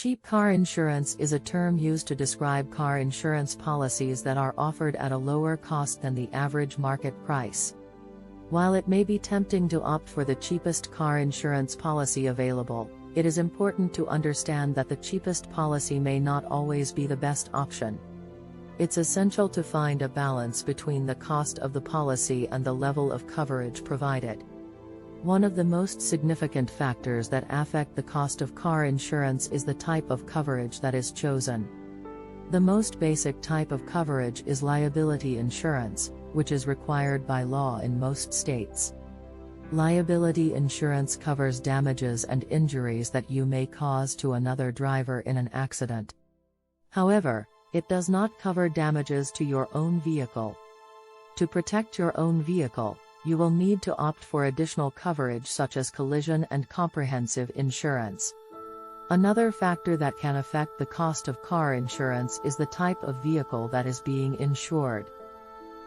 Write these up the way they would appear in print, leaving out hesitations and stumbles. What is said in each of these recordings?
Cheap car insurance is a term used to describe car insurance policies that are offered at a lower cost than the average market price. While it may be tempting to opt for the cheapest car insurance policy available, it is important to understand that the cheapest policy may not always be the best option. It's essential to find a balance between the cost of the policy and the level of coverage provided. One of the most significant factors that affect the cost of car insurance is the type of coverage that is chosen. The most basic type of coverage is liability insurance, which is required by law in most states. Liability insurance covers damages and injuries that you may cause to another driver in an accident. However, it does not cover damages to your own vehicle. To protect your own vehicle, you will need to opt for additional coverage such as collision and comprehensive insurance. Another factor that can affect the cost of car insurance is the type of vehicle that is being insured.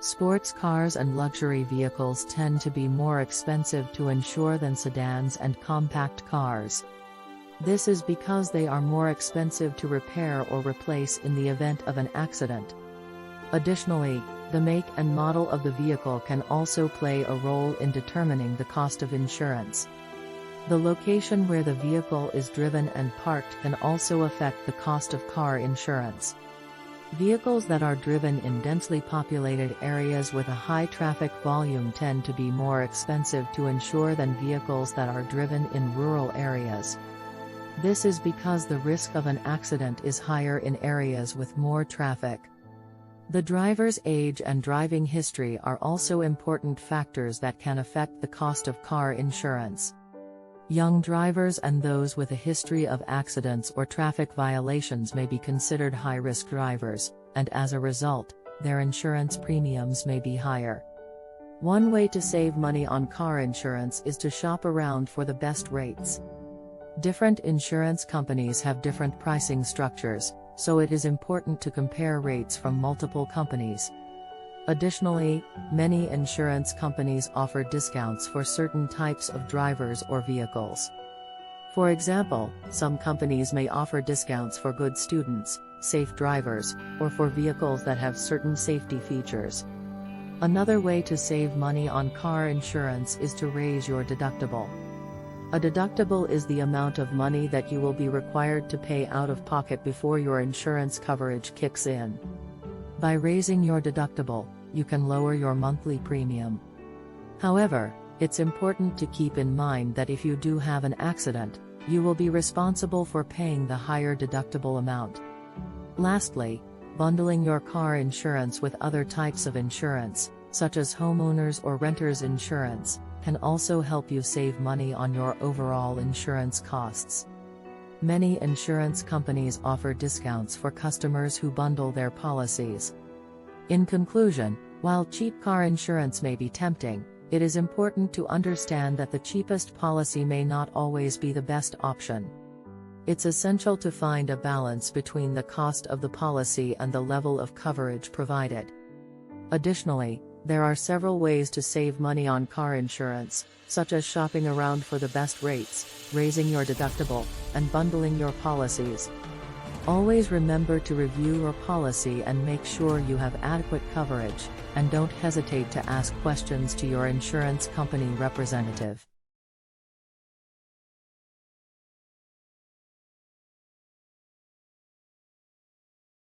Sports cars and luxury vehicles tend to be more expensive to insure than sedans and compact cars. This is because they are more expensive to repair or replace in the event of an accident. Additionally, the make and model of the vehicle can also play a role in determining the cost of insurance. The location where the vehicle is driven and parked can also affect the cost of car insurance. Vehicles that are driven in densely populated areas with a high traffic volume tend to be more expensive to insure than vehicles that are driven in rural areas. This is because the risk of an accident is higher in areas with more traffic. The driver's age and driving history are also important factors that can affect the cost of car insurance. Young drivers and those with a history of accidents or traffic violations may be considered high-risk drivers, and as a result, their insurance premiums may be higher. One way to save money on car insurance is to shop around for the best rates. Different insurance companies have different pricing structures, so it is important to compare rates from multiple companies. Additionally, many insurance companies offer discounts for certain types of drivers or vehicles. For example, some companies may offer discounts for good students, safe drivers, or for vehicles that have certain safety features. Another way to save money on car insurance is to raise your deductible. A deductible is the amount of money that you will be required to pay out of pocket before your insurance coverage kicks in. By raising your deductible, you can lower your monthly premium. However, it's important to keep in mind that if you do have an accident, you will be responsible for paying the higher deductible amount. Lastly, bundling your car insurance with other types of insurance, such as homeowners or renters insurance, can also help you save money on your overall insurance costs. Many insurance companies offer discounts for customers who bundle their policies. In conclusion, while cheap car insurance may be tempting, it is important to understand that the cheapest policy may not always be the best option. It's essential to find a balance between the cost of the policy and the level of coverage provided. Additionally, there are several ways to save money on car insurance, such as shopping around for the best rates, raising your deductible, and bundling your policies. Always remember to review your policy and make sure you have adequate coverage, and don't hesitate to ask questions to your insurance company representative.